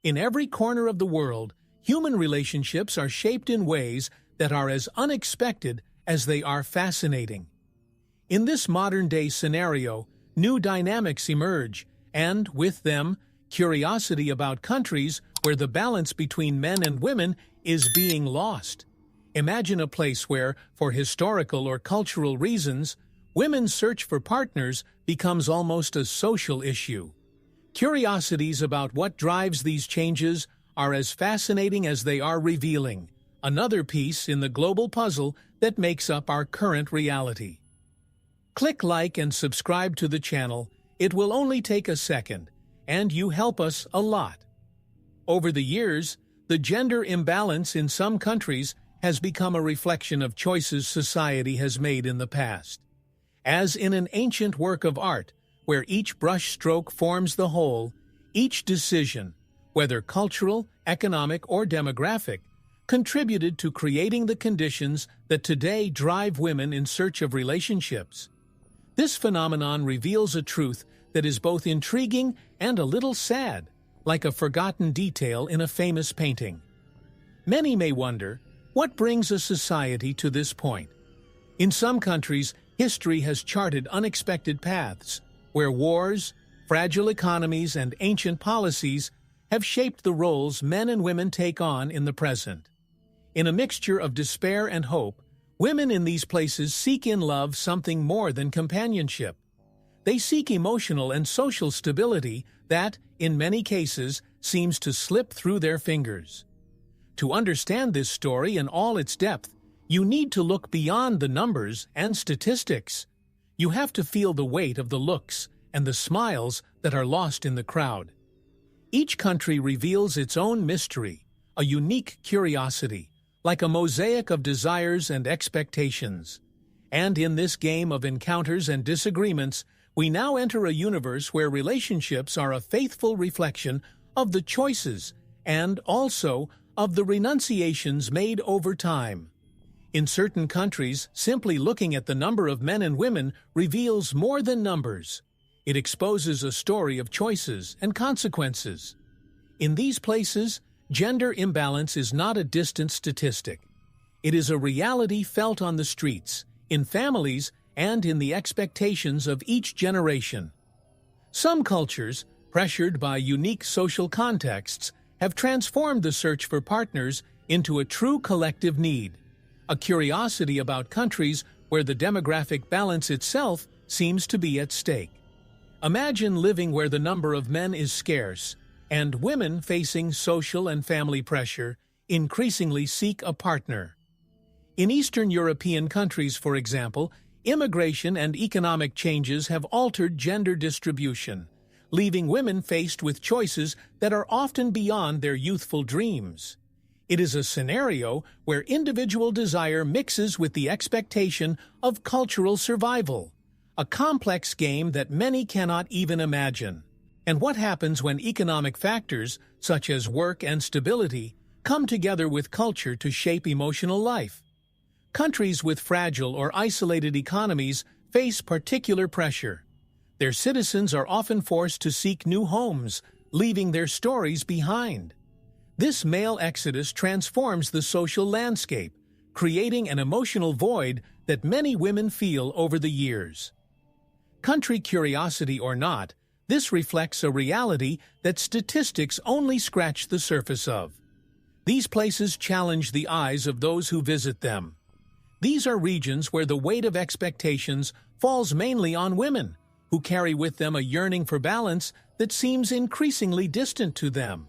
In every corner of the world, human relationships are shaped in ways that are as unexpected as they are fascinating. In this modern-day scenario, new dynamics emerge, and, with them, curiosity about countries where the balance between men and women is being lost. Imagine a place where, for historical or cultural reasons, women's search for partners becomes almost a social issue. Curiosities about what drives these changes are as fascinating as they are revealing, another piece in the global puzzle that makes up our current reality. Click like and subscribe to the channel. It will only take a second, and you help us a lot. Over the years, the gender imbalance in some countries has become a reflection of choices society has made in the past. As in an ancient work of art, where each brushstroke forms the whole, each decision, whether cultural, economic, or demographic, contributed to creating the conditions that today drive women in search of relationships. This phenomenon reveals a truth that is both intriguing and a little sad, like a forgotten detail in a famous painting. Many may wonder, what brings a society to this point? In some countries, history has charted unexpected paths, where wars, fragile economies, and ancient policies have shaped the roles men and women take on in the present. In a mixture of despair and hope, women in these places seek in love something more than companionship. They seek emotional and social stability that, in many cases, seems to slip through their fingers. To understand this story in all its depth, you need to look beyond the numbers and statistics. You have to feel the weight of the looks and the smiles that are lost in the crowd. Each country reveals its own mystery, a unique curiosity, like a mosaic of desires and expectations. And in this game of encounters and disagreements, we now enter a universe where relationships are a faithful reflection of the choices and also of the renunciations made over time. In certain countries, simply looking at the number of men and women reveals more than numbers. It exposes a story of choices and consequences. In these places, gender imbalance is not a distant statistic. It is a reality felt on the streets, in families, and in the expectations of each generation. Some cultures, pressured by unique social contexts, have transformed the search for partners into a true collective need, a curiosity about countries where the demographic balance itself seems to be at stake. Imagine living where the number of men is scarce, and women facing social and family pressure increasingly seek a partner. In Eastern European countries, for example, immigration and economic changes have altered gender distribution, leaving women faced with choices that are often beyond their youthful dreams. It is a scenario where individual desire mixes with the expectation of cultural survival, a complex game that many cannot even imagine. And what happens when economic factors, such as work and stability, come together with culture to shape emotional life? Countries with fragile or isolated economies face particular pressure. Their citizens are often forced to seek new homes, leaving their stories behind. This male exodus transforms the social landscape, creating an emotional void that many women feel over the years. Country curiosity or not, this reflects a reality that statistics only scratch the surface of. These places challenge the eyes of those who visit them. These are regions where the weight of expectations falls mainly on women, who carry with them a yearning for balance that seems increasingly distant to them.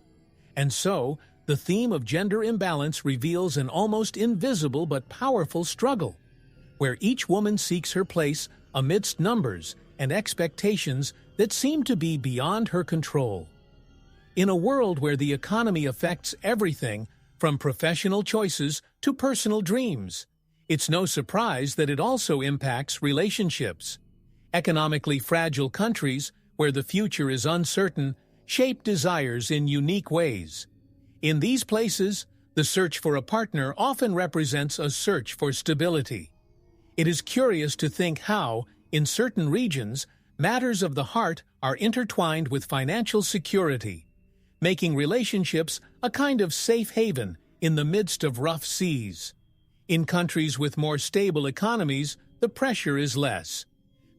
And so, the theme of gender imbalance reveals an almost invisible but powerful struggle, where each woman seeks her place amidst numbers and expectations that seem to be beyond her control. In a world where the economy affects everything, from professional choices to personal dreams, it's no surprise that it also impacts relationships. Economically fragile countries, where the future is uncertain, shape desires in unique ways. In these places, the search for a partner often represents a search for stability. It is curious to think how, in certain regions, matters of the heart are intertwined with financial security. making relationships a kind of safe haven in the midst of rough seas. In countries with more stable economies, the pressure is less.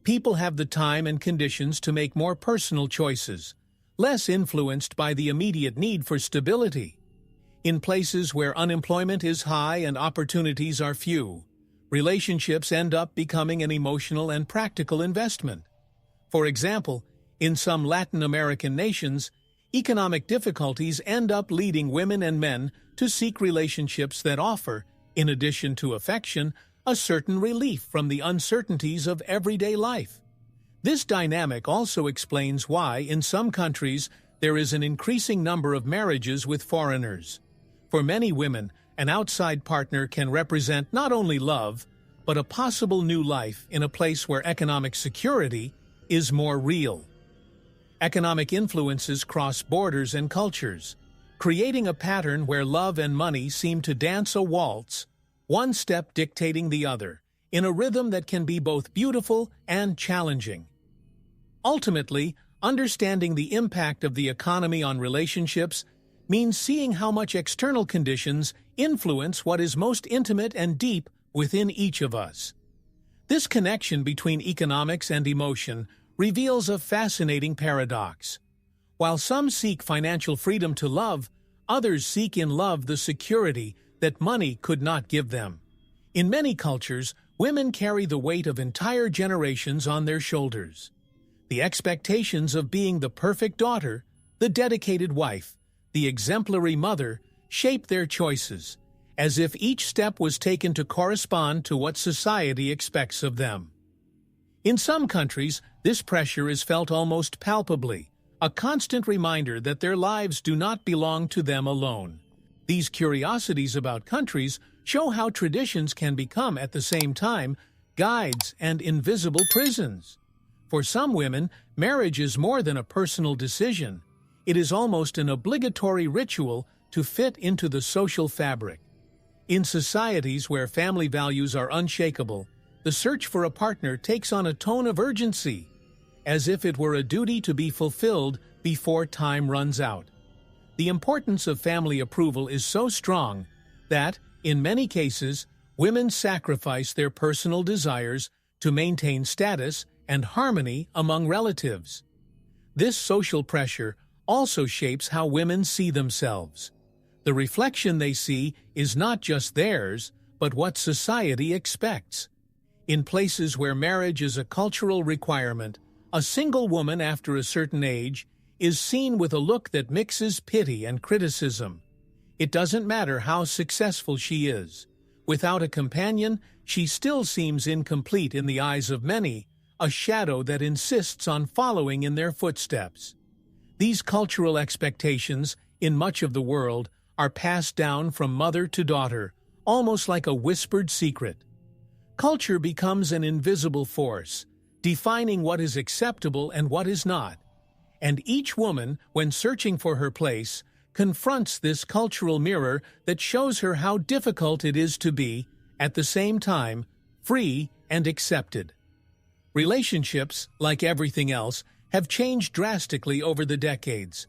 People have the time and conditions to make more personal choices, less influenced by the immediate need for stability. In places where unemployment is high and opportunities are few, relationships end up becoming an emotional and practical investment. For example, in some Latin American nations, economic difficulties end up leading women and men to seek relationships that offer, in addition to affection, a certain relief from the uncertainties of everyday life. This dynamic also explains why, in some countries, there is an increasing number of marriages with foreigners. For many women, an outside partner can represent not only love, but a possible new life in a place where economic security is more real. Economic influences cross borders and cultures, creating a pattern where love and money seem to dance a waltz, one step dictating the other, in a rhythm that can be both beautiful and challenging. Ultimately, understanding the impact of the economy on relationships means seeing how much external conditions influence what is most intimate and deep within each of us. This connection between economics and emotion reveals a fascinating paradox. While some seek financial freedom to love, others seek in love the security that money could not give them. In many cultures, women carry the weight of entire generations on their shoulders. The expectations of being the perfect daughter, the dedicated wife, the exemplary mother shape their choices, as if each step was taken to correspond to what society expects of them. In some countries, this pressure is felt almost palpably, a constant reminder that their lives do not belong to them alone. These curiosities about countries show how traditions can become, at the same time, guides and invisible prisons. For some women, marriage is more than a personal decision. It is almost an obligatory ritual to fit into the social fabric. In societies where family values are unshakable, the search for a partner takes on a tone of urgency, as if it were a duty to be fulfilled before time runs out. The importance of family approval is so strong that, in many cases, women sacrifice their personal desires to maintain status and harmony among relatives. This social pressure also shapes how women see themselves. The reflection they see is not just theirs, but what society expects. In places where marriage is a cultural requirement, a single woman after a certain age is seen with a look that mixes pity and criticism. It doesn't matter how successful she is. Without a companion, she still seems incomplete in the eyes of many, a shadow that insists on following in their footsteps. These cultural expectations, in much of the world, are passed down from mother to daughter, almost like a whispered secret. Culture becomes an invisible force, defining what is acceptable and what is not. And each woman, when searching for her place, confronts this cultural mirror that shows her how difficult it is to be, at the same time, free and accepted. Relationships, like everything else, have changed drastically over the decades.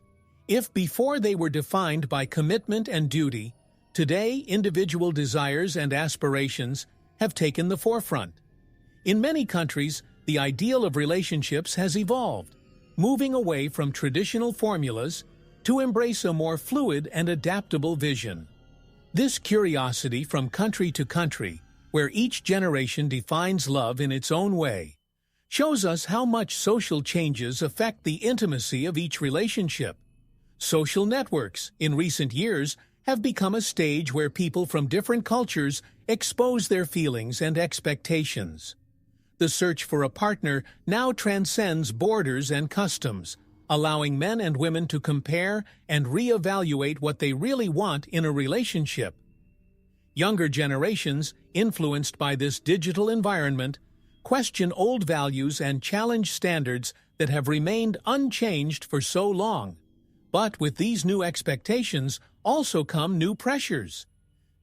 If before they were defined by commitment and duty, today individual desires and aspirations have taken the forefront. In many countries, the ideal of relationships has evolved, moving away from traditional formulas to embrace a more fluid and adaptable vision. This curiosity from country to country, where each generation defines love in its own way, shows us how much social changes affect the intimacy of each relationship. Social networks, in recent years, have become a stage where people from different cultures expose their feelings and expectations. The search for a partner now transcends borders and customs, allowing men and women to compare and reevaluate what they really want in a relationship. Younger generations, influenced by this digital environment, question old values and challenge standards that have remained unchanged for so long. But with these new expectations also come new pressures.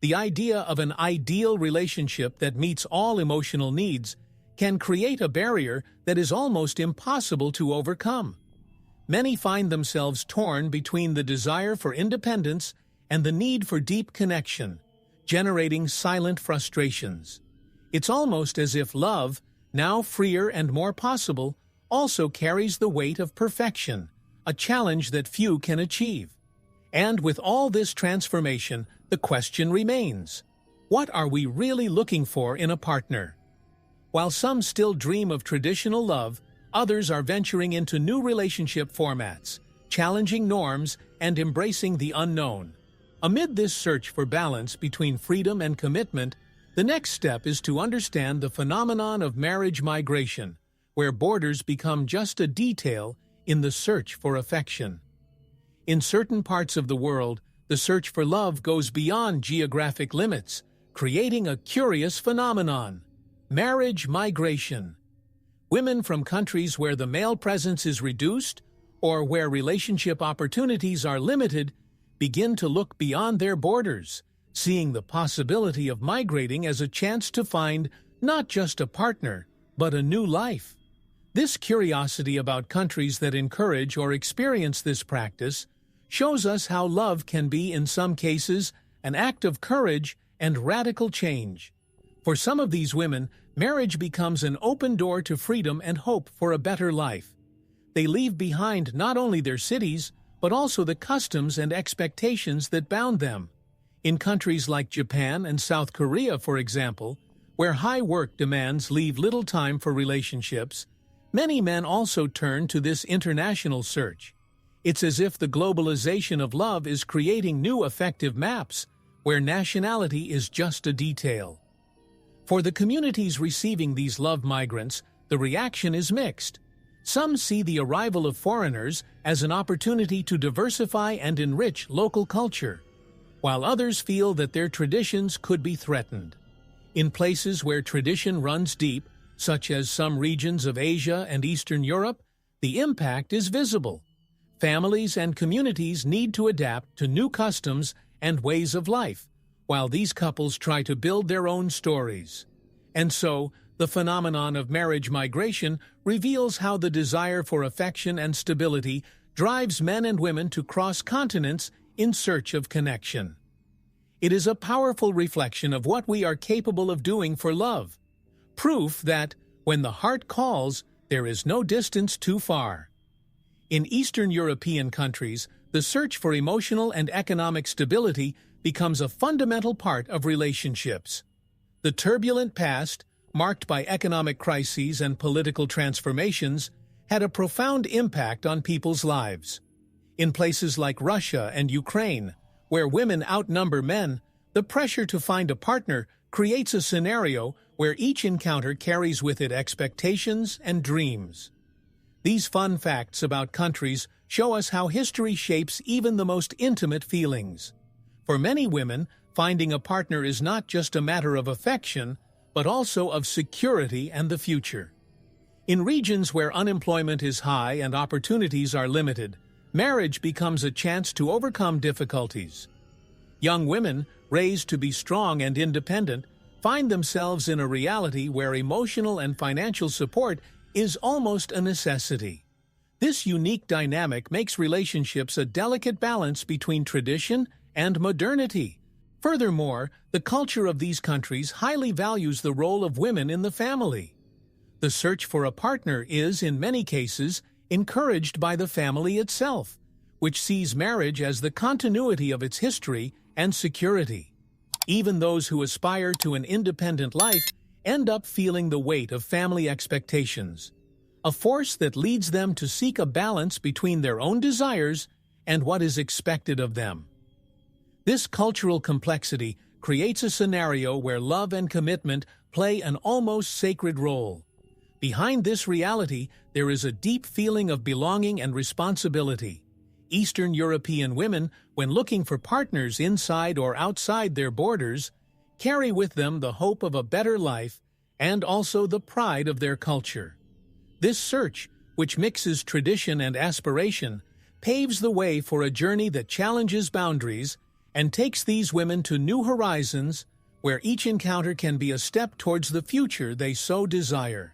The idea of an ideal relationship that meets all emotional needs can create a barrier that is almost impossible to overcome. many find themselves torn between the desire for independence and the need for deep connection, generating silent frustrations. It's almost as if love, now freer and more possible, also carries the weight of perfection, a challenge that few can achieve. And with all this transformation, the question remains: what are we really looking for in a partner? While some still dream of traditional love, others are venturing into new relationship formats, challenging norms and embracing the unknown. Amid this search for balance between freedom and commitment, the next step is to understand the phenomenon of marriage migration, where borders become just a detail in the search for affection. In certain parts of the world, the search for love goes beyond geographic limits, creating a curious phenomenon: marriage migration. Women from countries where the male presence is reduced or where relationship opportunities are limited begin to look beyond their borders, seeing the possibility of migrating as a chance to find not just a partner, but a new life. This curiosity about countries that encourage or experience this practice shows us how love can be, in some cases, an act of courage and radical change. For some of these women, marriage becomes an open door to freedom and hope for a better life. They leave behind not only their cities, but also the customs and expectations that bound them. In countries like Japan and South Korea, for example, where high work demands leave little time for relationships, many men also turn to this international search. It's as if the globalization of love is creating new effective maps, where nationality is just a detail. For the communities receiving these love migrants, the reaction is mixed. Some see the arrival of foreigners as an opportunity to diversify and enrich local culture, while others feel that their traditions could be threatened. In places where tradition runs deep, such as some regions of Asia and Eastern Europe, the impact is visible. Families and communities need to adapt to new customs and ways of life, while these couples try to build their own stories. And so, the phenomenon of marriage migration reveals how the desire for affection and stability drives men and women to cross continents in search of connection. It is a powerful reflection of what we are capable of doing for love, proof that, when the heart calls, there is no distance too far. In Eastern European countries, the search for emotional and economic stability becomes a fundamental part of relationships. The turbulent past, marked by economic crises and political transformations, had a profound impact on people's lives. In places like Russia and Ukraine, where women outnumber men, the pressure to find a partner creates a scenario where each encounter carries with it expectations and dreams. These fun facts about countries show us how history shapes even the most intimate feelings. For many women, finding a partner is not just a matter of affection, but also of security and the future. In regions where unemployment is high and opportunities are limited, marriage becomes a chance to overcome difficulties. Young women, raised to be strong and independent, find themselves in a reality where emotional and financial support is almost a necessity. This unique dynamic makes relationships a delicate balance between tradition and modernity. Furthermore, the culture of these countries highly values the role of women in the family. The search for a partner is, in many cases, encouraged by the family itself, which sees marriage as the continuity of its history and security. Even those who aspire to an independent life end up feeling the weight of family expectations, a force that leads them to seek a balance between their own desires and what is expected of them. This cultural complexity creates a scenario where love and commitment play an almost sacred role. Behind this reality, there is a deep feeling of belonging and responsibility. Eastern European women, when looking for partners inside or outside their borders, carry with them the hope of a better life and also the pride of their culture. This search, which mixes tradition and aspiration, paves the way for a journey that challenges boundaries and takes these women to new horizons, where each encounter can be a step towards the future they so desire.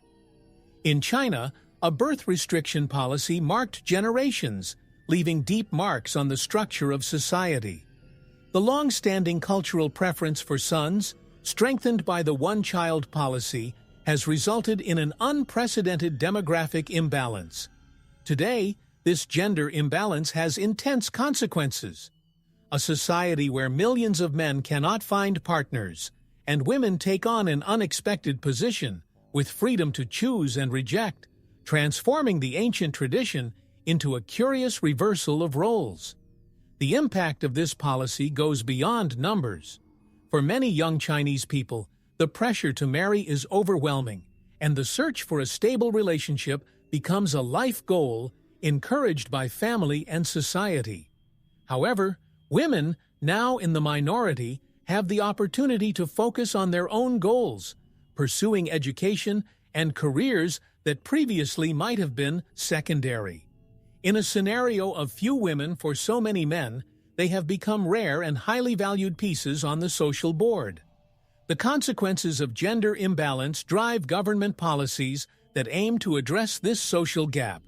In China, a birth restriction policy marked generations, leaving deep marks on the structure of society. The long-standing cultural preference for sons, strengthened by the one-child policy, has resulted in an unprecedented demographic imbalance. Today, this gender imbalance has intense consequences. A society where millions of men cannot find partners, and women take on an unexpected position, with freedom to choose and reject, transforming the ancient tradition into a curious reversal of roles. The impact of this policy goes beyond numbers. For many young Chinese people, the pressure to marry is overwhelming, and the search for a stable relationship becomes a life goal encouraged by family and society. However, women, now in the minority, have the opportunity to focus on their own goals, pursuing education and careers that previously might have been secondary. In a scenario of few women for so many men, they have become rare and highly valued pieces on the social board. The consequences of gender imbalance drive government policies that aim to address this social gap.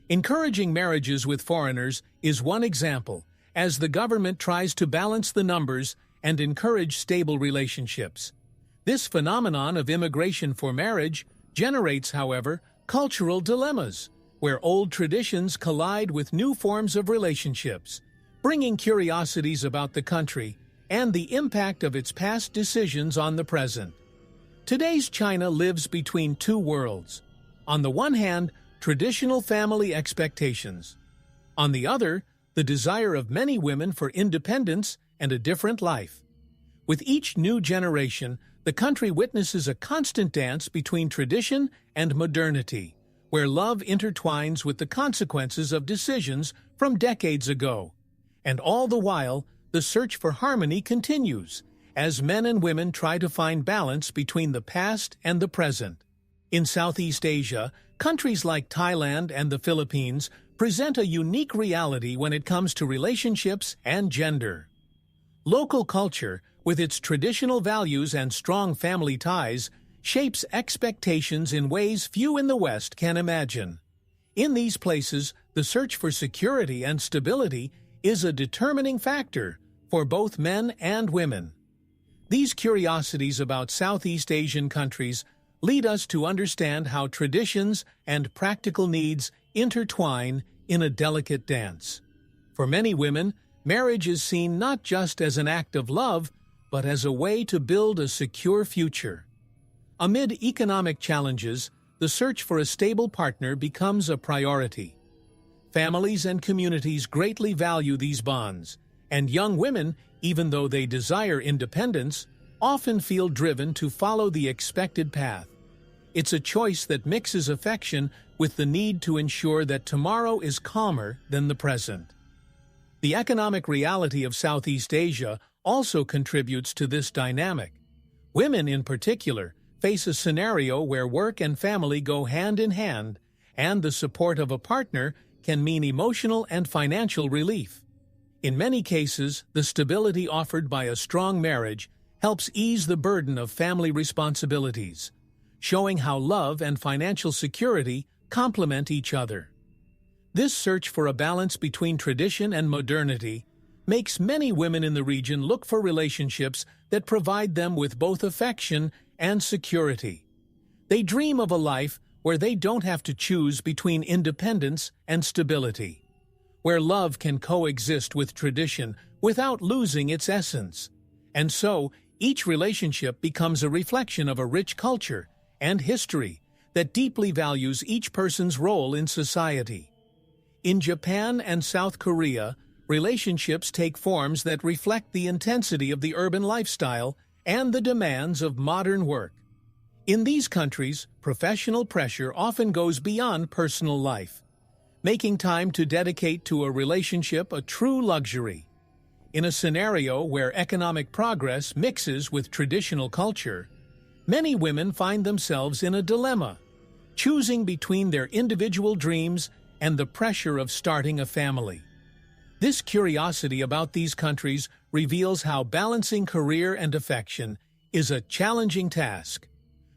Encouraging marriages with foreigners is one example, as the government tries to balance the numbers and encourage stable relationships. This phenomenon of immigration for marriage generates, however, cultural dilemmas, where old traditions collide with new forms of relationships, bringing curiosities about the country and the impact of its past decisions on the present. Today's China lives between two worlds. On the one hand, traditional family expectations. On the other, the desire of many women for independence and a different life. With each new generation, the country witnesses a constant dance between tradition and modernity, where love intertwines with the consequences of decisions from decades ago. And all the while, the search for harmony continues, as men and women try to find balance between the past and the present. In Southeast Asia, countries like Thailand and the Philippines present a unique reality when it comes to relationships and gender. Local culture, with its traditional values and strong family ties, shapes expectations in ways few in the West can imagine. In these places, the search for security and stability is a determining factor for both men and women. These curiosities about Southeast Asian countries lead us to understand how traditions and practical needs intertwine in a delicate dance. For many women, marriage is seen not just as an act of love, but as a way to build a secure future. Amid economic challenges, the search for a stable partner becomes a priority. Families and communities greatly value these bonds, and young women, even though they desire independence, often feel driven to follow the expected path. It's a choice that mixes affection with the need to ensure that tomorrow is calmer than the present. The economic reality of Southeast Asia also contributes to this dynamic. Women, in particular, face a scenario where work and family go hand in hand, and the support of a partner can mean emotional and financial relief. In many cases, the stability offered by a strong marriage helps ease the burden of family responsibilities, showing how love and financial security complement each other. This search for a balance between tradition and modernity makes many women in the region look for relationships that provide them with both affection and security. They dream of a life where they don't have to choose between independence and stability, where love can coexist with tradition without losing its essence. And so, each relationship becomes a reflection of a rich culture and history that deeply values each person's role in society. In Japan and South Korea, relationships take forms that reflect the intensity of the urban lifestyle and the demands of modern work. In these countries, professional pressure often goes beyond personal life, making time to dedicate to a relationship a true luxury. In a scenario where economic progress mixes with traditional culture, many women find themselves in a dilemma, choosing between their individual dreams and the pressure of starting a family. This curiosity about these countries reveals how balancing career and affection is a challenging task.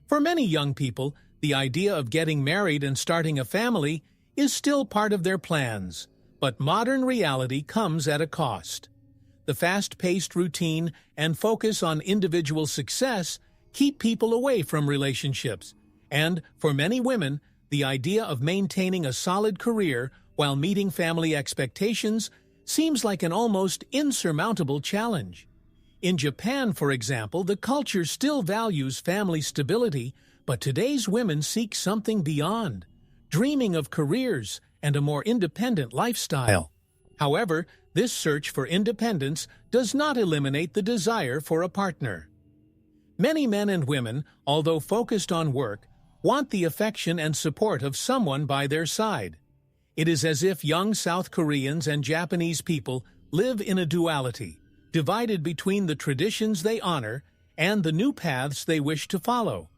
For many young people, the idea of getting married and starting a family is still part of their plans, but modern reality comes at a cost. The fast-paced routine and focus on individual success keep people away from relationships, and, for many women, the idea of maintaining a solid career while meeting family expectations seems like an almost insurmountable challenge. In Japan, for example, the culture still values family stability, but today's women seek something beyond, dreaming of careers and a more independent lifestyle. However, this search for independence does not eliminate the desire for a partner. Many men and women, although focused on work, want the affection and support of someone by their side. It is as if young South Koreans and Japanese people live in a duality, divided between the traditions they honor and the new paths they wish to follow.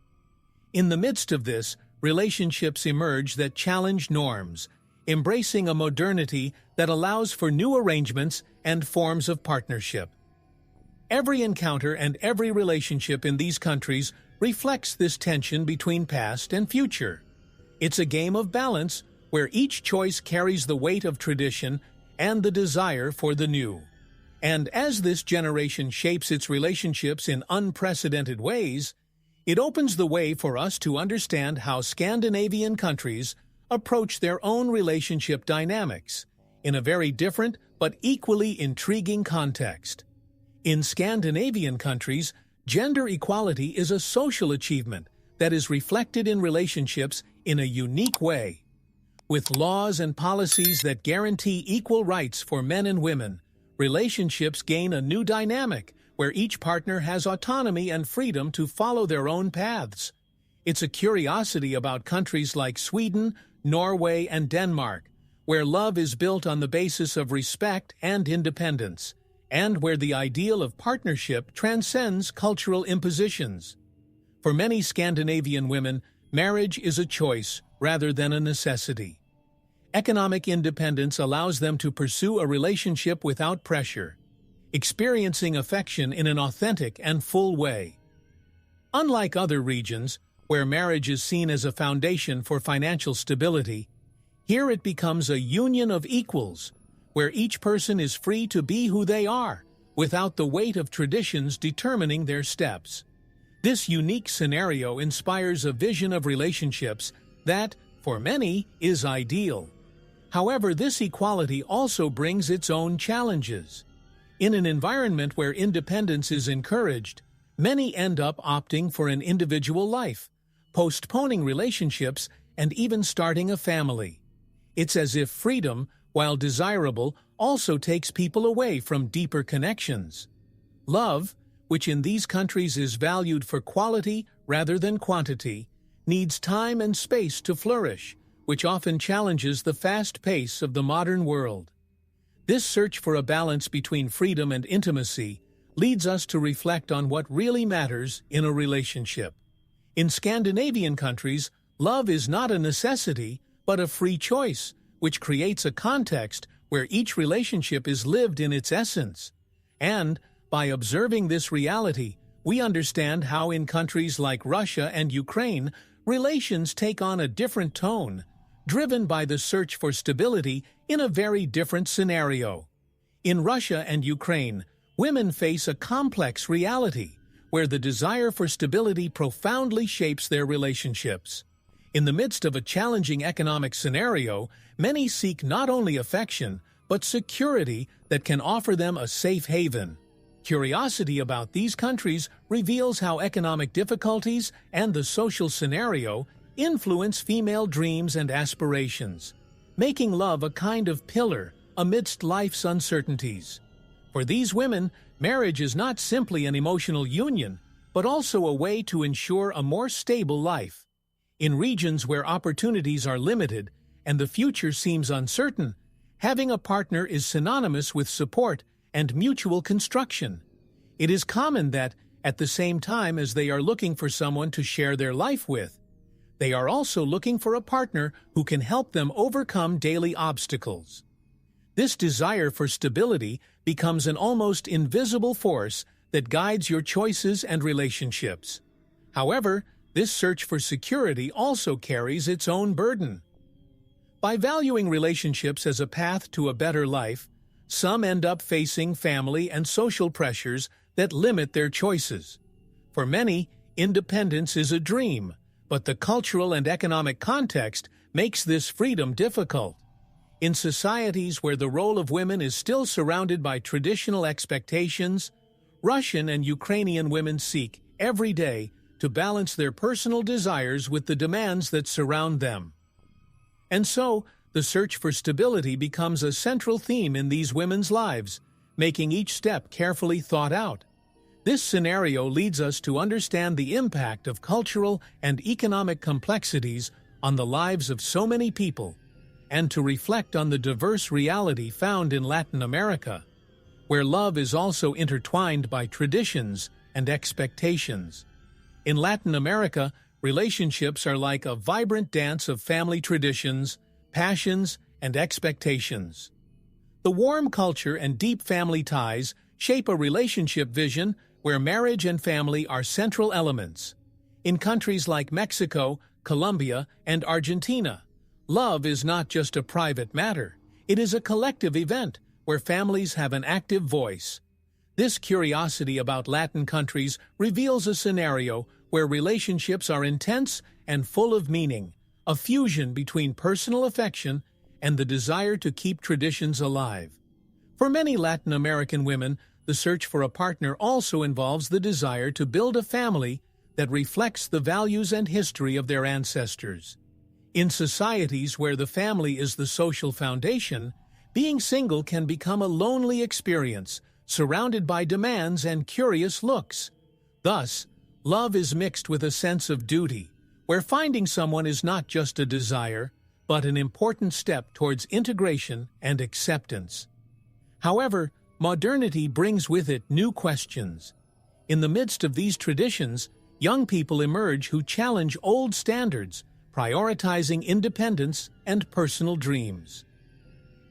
In the midst of this, relationships emerge that challenge norms, embracing a modernity that allows for new arrangements and forms of partnership. Every encounter and every relationship in these countries reflects this tension between past and future. It's a game of balance where each choice carries the weight of tradition and the desire for the new. And as this generation shapes its relationships in unprecedented ways, it opens the way for us to understand how Scandinavian countries approach their own relationship dynamics in a very different but equally intriguing context. In Scandinavian countries, gender equality is a social achievement that is reflected in relationships in a unique way. With laws and policies that guarantee equal rights for men and women, relationships gain a new dynamic where each partner has autonomy and freedom to follow their own paths. It's a curiosity about countries like Sweden, Norway, and Denmark, where love is built on the basis of respect and independence, and where the ideal of partnership transcends cultural impositions. For many Scandinavian women, marriage is a choice rather than a necessity. Economic independence allows them to pursue a relationship without pressure, experiencing affection in an authentic and full way. Unlike other regions, where marriage is seen as a foundation for financial stability, here it becomes a union of equals, where each person is free to be who they are, without the weight of traditions determining their steps. This unique scenario inspires a vision of relationships that, for many, is ideal. However, this equality also brings its own challenges. In an environment where independence is encouraged, many end up opting for an individual life, postponing relationships, and even starting a family. It's as if freedom, while desirable, also takes people away from deeper connections. Love, which in these countries is valued for quality rather than quantity, needs time and space to flourish, which often challenges the fast pace of the modern world. This search for a balance between freedom and intimacy leads us to reflect on what really matters in a relationship. In Scandinavian countries, love is not a necessity, but a free choice, which creates a context where each relationship is lived in its essence. And, by observing this reality, we understand how in countries like Russia and Ukraine, relations take on a different tone, driven by the search for stability in a very different scenario. In Russia and Ukraine, women face a complex reality, where the desire for stability profoundly shapes their relationships. In the midst of a challenging economic scenario, many seek not only affection, but security that can offer them a safe haven. Curiosity about these countries reveals how economic difficulties and the social scenario influence female dreams and aspirations, making love a kind of pillar amidst life's uncertainties. For these women, marriage is not simply an emotional union, but also a way to ensure a more stable life. In regions where opportunities are limited and the future seems uncertain, having a partner is synonymous with support and mutual construction. It is common that, at the same time as they are looking for someone to share their life with, they are also looking for a partner who can help them overcome daily obstacles. This desire for stability becomes an almost invisible force that guides your choices and relationships. However, this search for security also carries its own burden. By valuing relationships as a path to a better life, some end up facing family and social pressures that limit their choices. For many, independence is a dream, but the cultural and economic context makes this freedom difficult. In societies where the role of women is still surrounded by traditional expectations, Russian and Ukrainian women seek, every day, to balance their personal desires with the demands that surround them. And so, the search for stability becomes a central theme in these women's lives, making each step carefully thought out. This scenario leads us to understand the impact of cultural and economic complexities on the lives of so many people, and to reflect on the diverse reality found in Latin America, where love is also intertwined by traditions and expectations. In Latin America, relationships are like a vibrant dance of family traditions, passions, and expectations. The warm culture and deep family ties shape a relationship vision where marriage and family are central elements. In countries like Mexico, Colombia, and Argentina, love is not just a private matter. It is a collective event where families have an active voice. This curiosity about Latin countries reveals a scenario where relationships are intense and full of meaning, a fusion between personal affection and the desire to keep traditions alive. For many Latin American women, the search for a partner also involves the desire to build a family that reflects the values and history of their ancestors. In societies where the family is the social foundation, being single can become a lonely experience, surrounded by demands and curious looks. Thus, love is mixed with a sense of duty, where finding someone is not just a desire, but an important step towards integration and acceptance. However, modernity brings with it new questions. In the midst of these traditions, young people emerge who challenge old standards, prioritizing independence and personal dreams.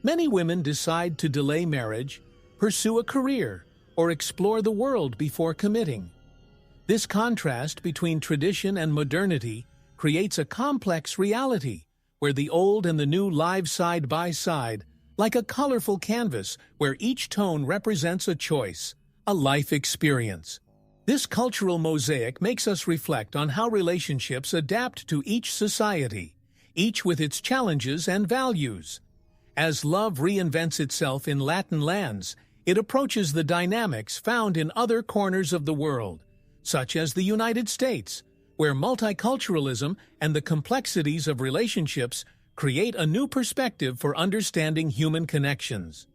Many women decide to delay marriage, pursue a career, or explore the world before committing. This contrast between tradition and modernity creates a complex reality where the old and the new live side by side, like a colorful canvas where each tone represents a choice, a life experience. This cultural mosaic makes us reflect on how relationships adapt to each society, each with its challenges and values. As love reinvents itself in Latin lands, it approaches the dynamics found in other corners of the world, such as the United States, where multiculturalism and the complexities of relationships create a new perspective for understanding human connections.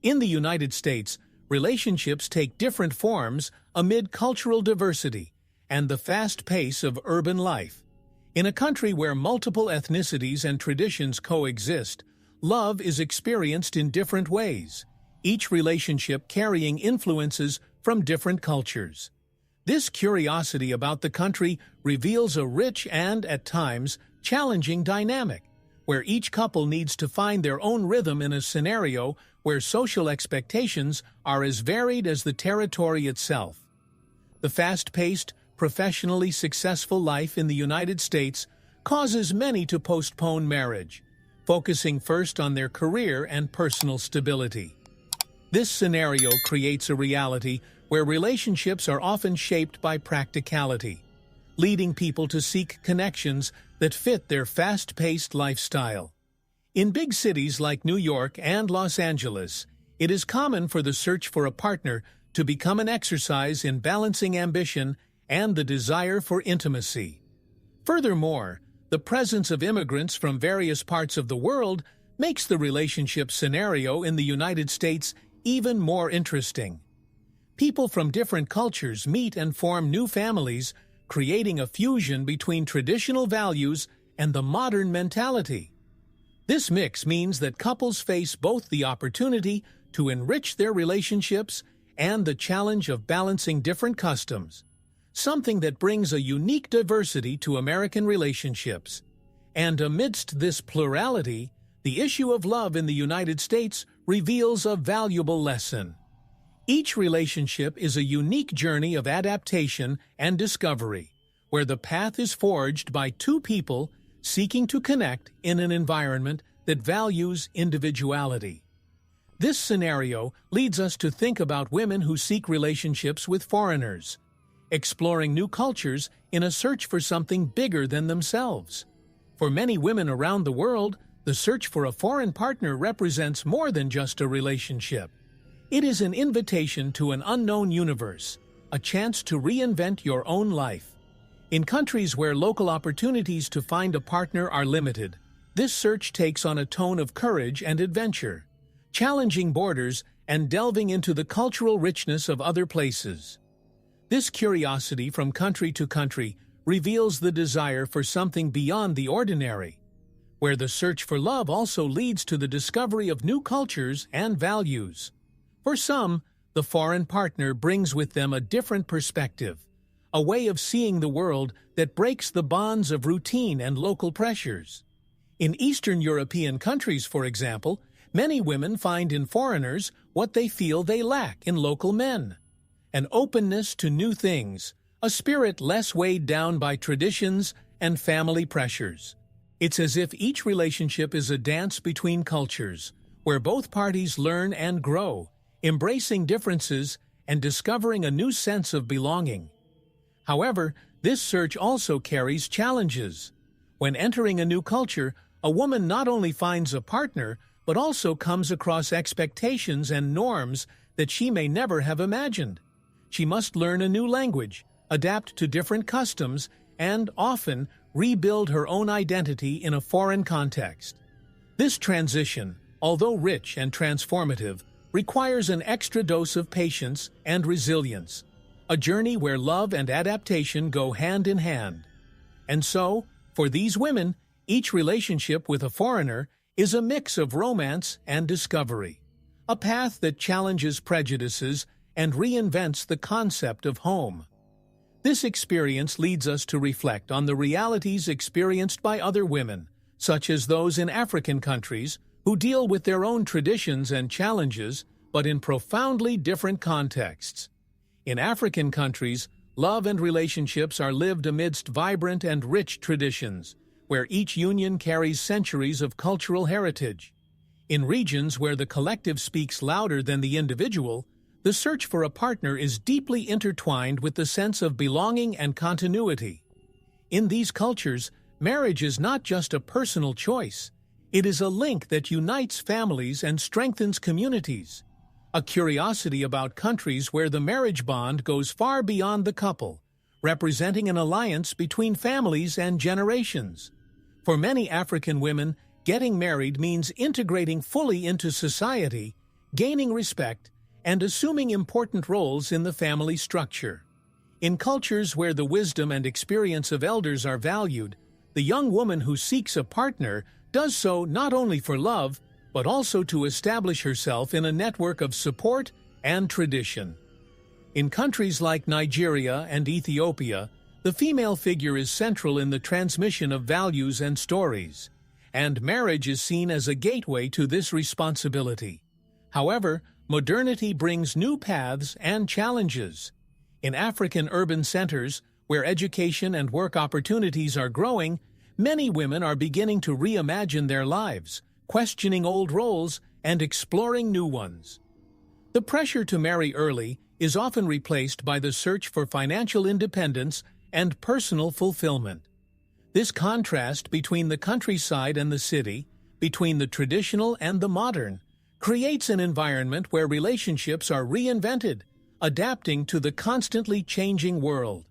In the United States, relationships take different forms amid cultural diversity and the fast pace of urban life. In a country where multiple ethnicities and traditions coexist, love is experienced in different ways, each relationship carrying influences from different cultures. This curiosity about the country reveals a rich and, at times, challenging dynamic, where each couple needs to find their own rhythm in a scenario where social expectations are as varied as the territory itself. The fast-paced, professionally successful life in the United States causes many to postpone marriage, focusing first on their career and personal stability. This scenario creates a reality where relationships are often shaped by practicality, leading people to seek connections that fit their fast-paced lifestyle. In big cities like New York and Los Angeles, it is common for the search for a partner to become an exercise in balancing ambition and the desire for intimacy. Furthermore, the presence of immigrants from various parts of the world makes the relationship scenario in the United States even more interesting. People from different cultures meet and form new families, creating a fusion between traditional values and the modern mentality. This mix means that couples face both the opportunity to enrich their relationships and the challenge of balancing different customs, something that brings a unique diversity to American relationships. And amidst this plurality, the issue of love in the United States reveals a valuable lesson. Each relationship is a unique journey of adaptation and discovery, where the path is forged by two people seeking to connect in an environment that values individuality. This scenario leads us to think about women who seek relationships with foreigners, exploring new cultures in a search for something bigger than themselves. For many women around the world, the search for a foreign partner represents more than just a relationship. It is an invitation to an unknown universe, a chance to reinvent your own life. In countries where local opportunities to find a partner are limited, this search takes on a tone of courage and adventure, challenging borders and delving into the cultural richness of other places. This curiosity from country to country reveals the desire for something beyond the ordinary, where the search for love also leads to the discovery of new cultures and values. For some, the foreign partner brings with them a different perspective, a way of seeing the world that breaks the bonds of routine and local pressures. In Eastern European countries, for example, many women find in foreigners what they feel they lack in local men: an openness to new things, a spirit less weighed down by traditions and family pressures. It's as if each relationship is a dance between cultures, where both parties learn and grow, embracing differences and discovering a new sense of belonging. However, this search also carries challenges. When entering a new culture, a woman not only finds a partner, but also comes across expectations and norms that she may never have imagined. She must learn a new language, adapt to different customs, and often rebuild her own identity in a foreign context. This transition, although rich and transformative, requires an extra dose of patience and resilience, a journey where love and adaptation go hand in hand. And so, for these women, each relationship with a foreigner is a mix of romance and discovery, a path that challenges prejudices and reinvents the concept of home. This experience leads us to reflect on the realities experienced by other women, such as those in African countries, who deal with their own traditions and challenges, but in profoundly different contexts. In African countries, love and relationships are lived amidst vibrant and rich traditions, where each union carries centuries of cultural heritage. In regions where the collective speaks louder than the individual, the search for a partner is deeply intertwined with the sense of belonging and continuity. In these cultures, marriage is not just a personal choice. It is a link that unites families and strengthens communities. A curiosity about countries where the marriage bond goes far beyond the couple, representing an alliance between families and generations. For many African women, getting married means integrating fully into society, gaining respect, and assuming important roles in the family structure. In cultures where the wisdom and experience of elders are valued, the young woman who seeks a partner does so not only for love, but also to establish herself in a network of support and tradition. In countries like Nigeria and Ethiopia, the female figure is central in the transmission of values and stories, and marriage is seen as a gateway to this responsibility. However, modernity brings new paths and challenges. In African urban centers, where education and work opportunities are growing, many women are beginning to reimagine their lives, questioning old roles and exploring new ones. The pressure to marry early is often replaced by the search for financial independence and personal fulfillment. This contrast between the countryside and the city, between the traditional and the modern, creates an environment where relationships are reinvented, adapting to the constantly changing world.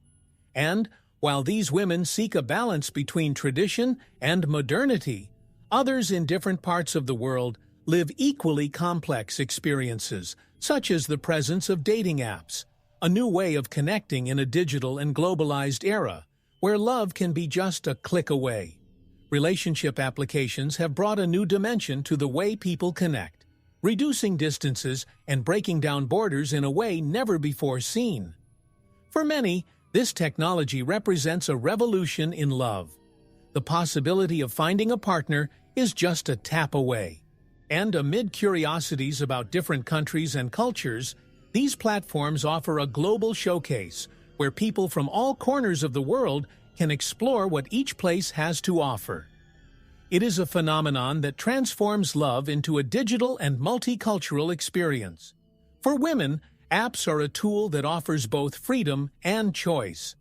And, while these women seek a balance between tradition and modernity, others in different parts of the world live equally complex experiences, such as the presence of dating apps, a new way of connecting in a digital and globalized era, where love can be just a click away. Relationship applications have brought a new dimension to the way people connect, reducing distances and breaking down borders in a way never before seen. For many, this technology represents a revolution in love. The possibility of finding a partner is just a tap away. And amid curiosities about different countries and cultures, these platforms offer a global showcase, where people from all corners of the world can explore what each place has to offer. It is a phenomenon that transforms love into a digital and multicultural experience. For women, apps are a tool that offers both freedom and choice.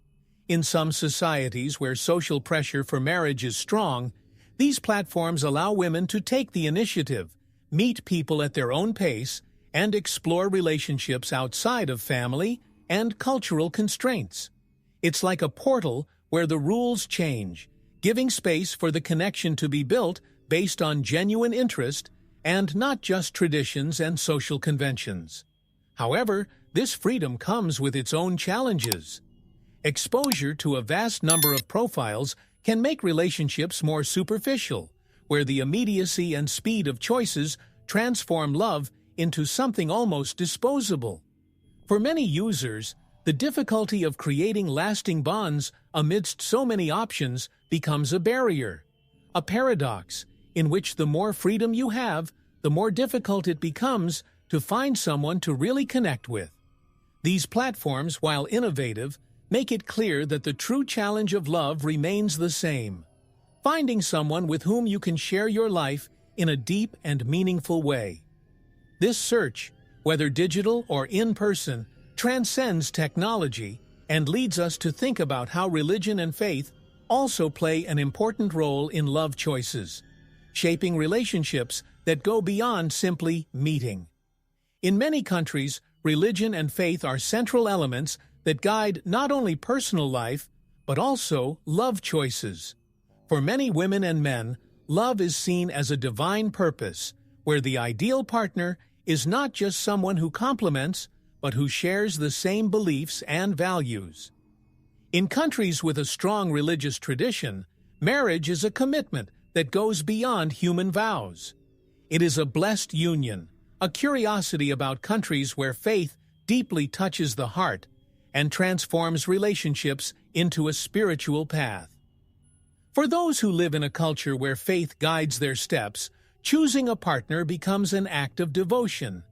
In some societies where social pressure for marriage is strong, these platforms allow women to take the initiative, meet people at their own pace, and explore relationships outside of family and cultural constraints. It's like a portal where the rules change, giving space for the connection to be built based on genuine interest and not just traditions and social conventions. However, this freedom comes with its own challenges. Exposure to a vast number of profiles can make relationships more superficial, where the immediacy and speed of choices transform love into something almost disposable. For many users, the difficulty of creating lasting bonds amidst so many options becomes a barrier, a paradox in which the more freedom you have, the more difficult it becomes to find someone to really connect with. These platforms, while innovative, make it clear that the true challenge of love remains the same: finding someone with whom you can share your life in a deep and meaningful way. This search, whether digital or in person, transcends technology and leads us to think about how religion and faith also play an important role in love choices, shaping relationships that go beyond simply meeting. In many countries, religion and faith are central elements that guide not only personal life, but also love choices. For many women and men, love is seen as a divine purpose, where the ideal partner is not just someone who complements, but who shares the same beliefs and values. In countries with a strong religious tradition, marriage is a commitment that goes beyond human vows. It is a blessed union, a curiosity about countries where faith deeply touches the heart and transforms relationships into a spiritual path. For those who live in a culture where faith guides their steps, choosing a partner becomes an act of devotion.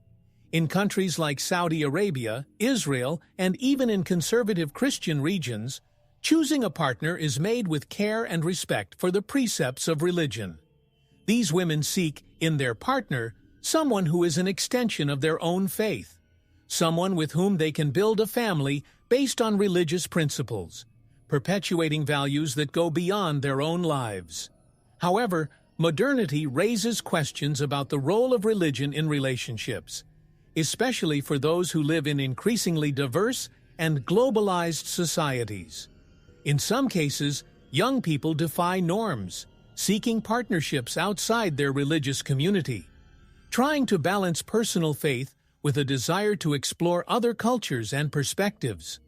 In countries like Saudi Arabia, Israel, and even in conservative Christian regions, choosing a partner is made with care and respect for the precepts of religion. These women seek, in their partner, someone who is an extension of their own faith, someone with whom they can build a family based on religious principles, perpetuating values that go beyond their own lives. However, modernity raises questions about the role of religion in relationships, especially for those who live in increasingly diverse and globalized societies. In some cases, young people defy norms, seeking partnerships outside their religious community, trying to balance personal faith with a desire to explore other cultures and perspectives.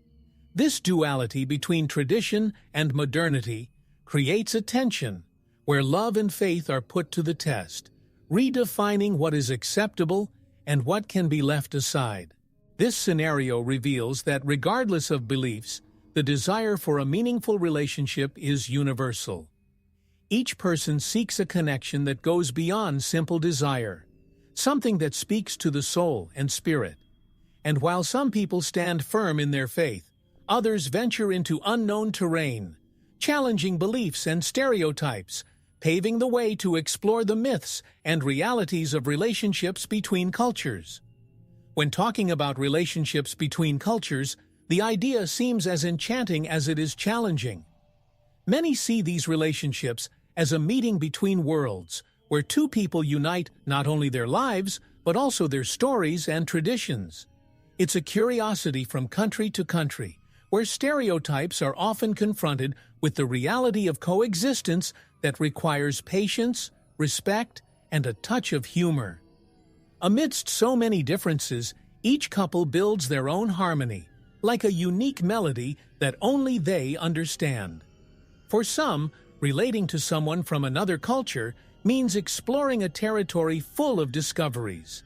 This duality between tradition and modernity creates a tension where love and faith are put to the test, redefining what is acceptable and what can be left aside. This scenario reveals that regardless of beliefs, the desire for a meaningful relationship is universal. Each person seeks a connection that goes beyond simple desire, something that speaks to the soul and spirit. And while some people stand firm in their faith, others venture into unknown terrain, challenging beliefs and stereotypes, paving the way to explore the myths and realities of relationships between cultures. When talking about relationships between cultures, the idea seems as enchanting as it is challenging. Many see these relationships as a meeting between worlds, where two people unite not only their lives, but also their stories and traditions. It's a curiosity from country to country, where stereotypes are often confronted with the reality of coexistence that requires patience, respect, and a touch of humor. Amidst so many differences, each couple builds their own harmony, like a unique melody that only they understand. For some, relating to someone from another culture means exploring a territory full of discoveries.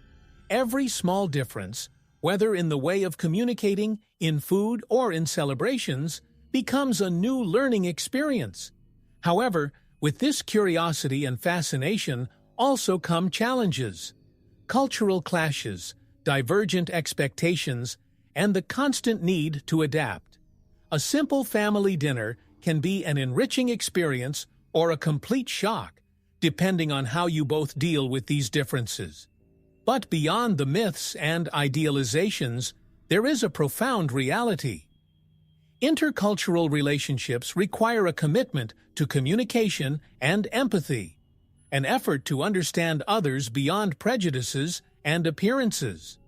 Every small difference, whether in the way of communicating, in food, or in celebrations, becomes a new learning experience. However, with this curiosity and fascination also come challenges: cultural clashes, divergent expectations, and the constant need to adapt. A simple family dinner can be an enriching experience or a complete shock, depending on how you both deal with these differences. But beyond the myths and idealizations, there is a profound reality. Intercultural relationships require a commitment to communication and empathy, an effort to understand others beyond prejudices and appearances.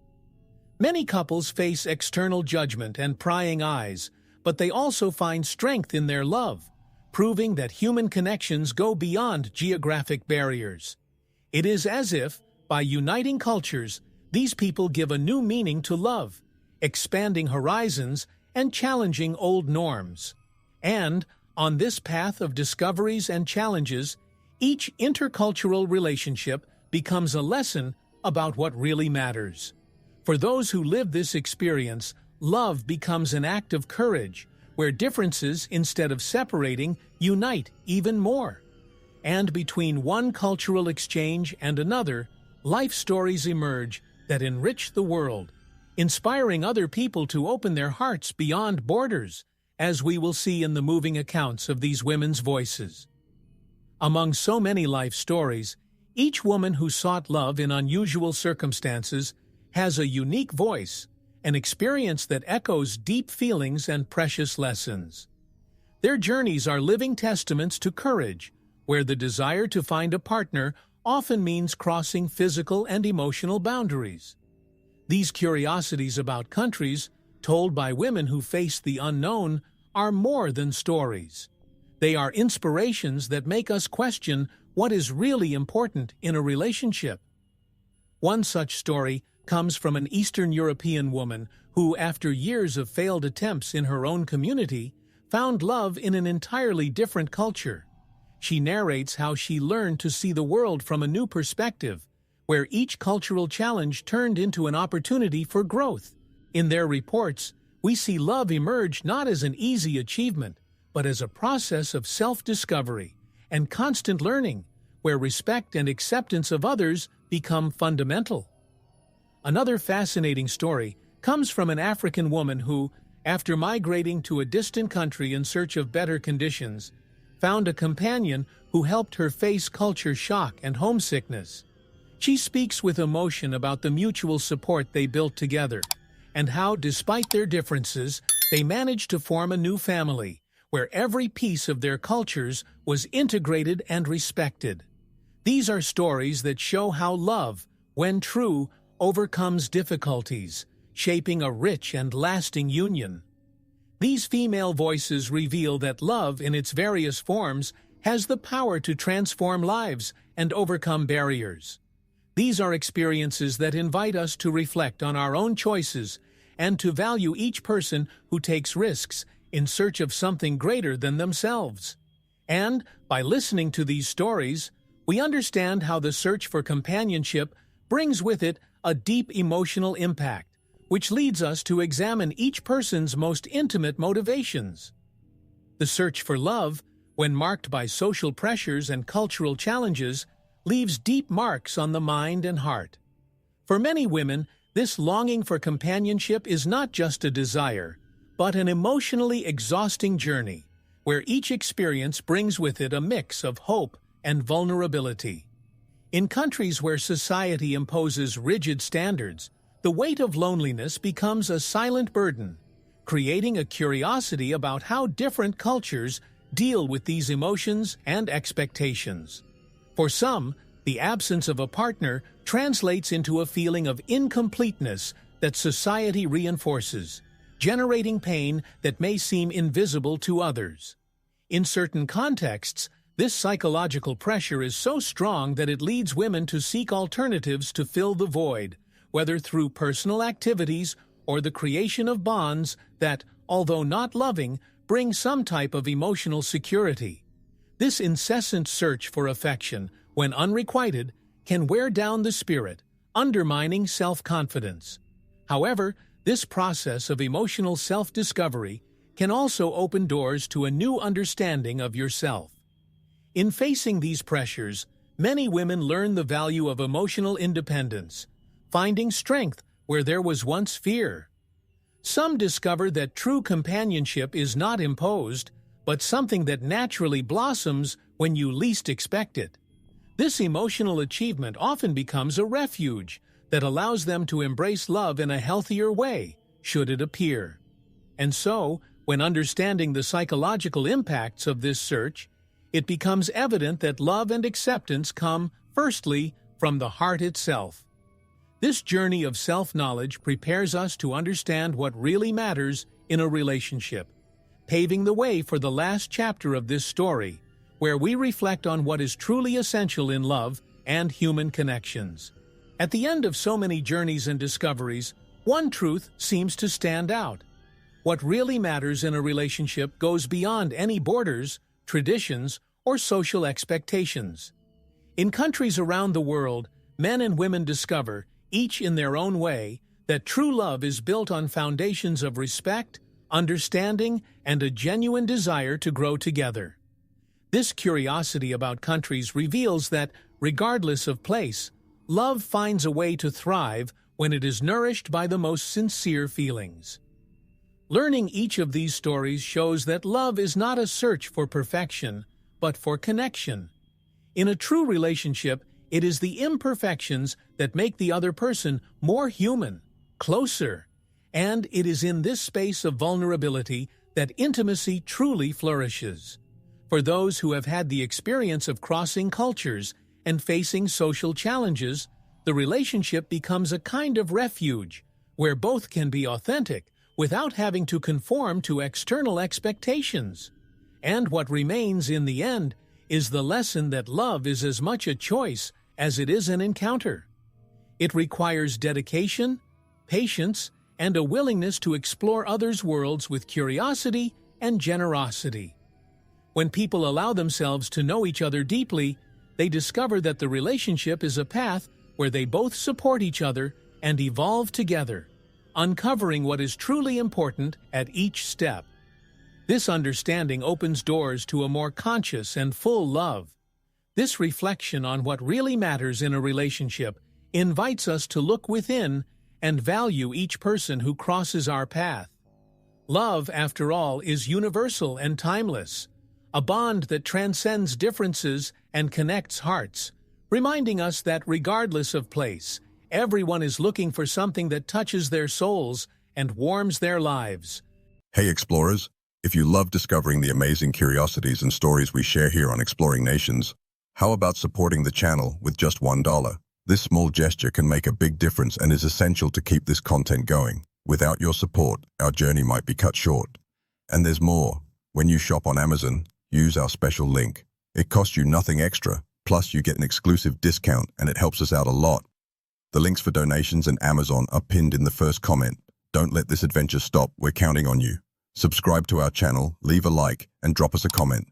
Many couples face external judgment and prying eyes, but they also find strength in their love, proving that human connections go beyond geographic barriers. It is as if, by uniting cultures, these people give a new meaning to love, expanding horizons and challenging old norms. And, on this path of discoveries and challenges, each intercultural relationship becomes a lesson about what really matters. For those who live this experience, love becomes an act of courage, where differences, instead of separating, unite even more. And between one cultural exchange and another, life stories emerge that enrich the world, inspiring other people to open their hearts beyond borders, as we will see in the moving accounts of these women's voices. Among so many life stories, each woman who sought love in unusual circumstances has a unique voice, an experience that echoes deep feelings and precious lessons. Their journeys are living testaments to courage, where the desire to find a partner often means crossing physical and emotional boundaries. These curiosities about countries, told by women who face the unknown, are more than stories. They are inspirations that make us question what is really important in a relationship. One such story comes from an Eastern European woman who, after years of failed attempts in her own community, found love in an entirely different culture. She narrates how she learned to see the world from a new perspective, where each cultural challenge turned into an opportunity for growth. In their reports, we see love emerge not as an easy achievement, but as a process of self-discovery and constant learning, where respect and acceptance of others become fundamental. Another fascinating story comes from an African woman who, after migrating to a distant country in search of better conditions, found a companion who helped her face culture shock and homesickness. She speaks with emotion about the mutual support they built together, and how, despite their differences, they managed to form a new family, where every piece of their cultures was integrated and respected. These are stories that show how love, when true, overcomes difficulties, shaping a rich and lasting union. These female voices reveal that love, in its various forms, has the power to transform lives and overcome barriers. These are experiences that invite us to reflect on our own choices and to value each person who takes risks in search of something greater than themselves. And, by listening to these stories, we understand how the search for companionship brings with it a deep emotional impact, which leads us to examine each person's most intimate motivations. The search for love, when marked by social pressures and cultural challenges, leaves deep marks on the mind and heart. For many women, this longing for companionship is not just a desire, but an emotionally exhausting journey, where each experience brings with it a mix of hope and vulnerability. In countries where society imposes rigid standards, the weight of loneliness becomes a silent burden, creating a curiosity about how different cultures deal with these emotions and expectations. For some, the absence of a partner translates into a feeling of incompleteness that society reinforces, generating pain that may seem invisible to others. In certain contexts, this psychological pressure is so strong that it leads women to seek alternatives to fill the void, whether through personal activities or the creation of bonds that, although not loving, bring some type of emotional security. This incessant search for affection, when unrequited, can wear down the spirit, undermining self-confidence. However, this process of emotional self-discovery can also open doors to a new understanding of yourself. In facing these pressures, many women learn the value of emotional independence, finding strength where there was once fear. Some discover that true companionship is not imposed, but something that naturally blossoms when you least expect it. This emotional achievement often becomes a refuge that allows them to embrace love in a healthier way, should it appear. And so, when understanding the psychological impacts of this search, it becomes evident that love and acceptance come, firstly, from the heart itself. This journey of self-knowledge prepares us to understand what really matters in a relationship, paving the way for the last chapter of this story, where we reflect on what is truly essential in love and human connections. At the end of so many journeys and discoveries, one truth seems to stand out. What really matters in a relationship goes beyond any borders, traditions, or social expectations. In countries around the world, men and women discover, each in their own way, that true love is built on foundations of respect, understanding, and a genuine desire to grow together. This curiosity about countries reveals that, regardless of place, love finds a way to thrive when it is nourished by the most sincere feelings. Learning each of these stories shows that love is not a search for perfection, but for connection. In a true relationship, it is the imperfections that make the other person more human, closer, and it is in this space of vulnerability that intimacy truly flourishes. For those who have had the experience of crossing cultures and facing social challenges, the relationship becomes a kind of refuge where both can be authentic without having to conform to external expectations. And what remains in the end is the lesson that love is as much a choice as it is an encounter. It requires dedication, patience, and a willingness to explore others' worlds with curiosity and generosity. When people allow themselves to know each other deeply, they discover that the relationship is a path where they both support each other and evolve together, uncovering what is truly important at each step. This understanding opens doors to a more conscious and full love. This reflection on what really matters in a relationship invites us to look within and value each person who crosses our path. Love, after all, is universal and timeless, a bond that transcends differences and connects hearts, reminding us that regardless of place, everyone is looking for something that touches their souls and warms their lives. Hey explorers, if you love discovering the amazing curiosities and stories we share here on Exploring Nations, how about supporting the channel with just $1? This small gesture can make a big difference and is essential to keep this content going. Without your support, our journey might be cut short. And there's more. When you shop on Amazon, use our special link. It costs you nothing extra, plus you get an exclusive discount and it helps us out a lot. The links for donations and Amazon are pinned in the first comment. Don't let this adventure stop, we're counting on you. Subscribe to our channel, leave a like, and drop us a comment.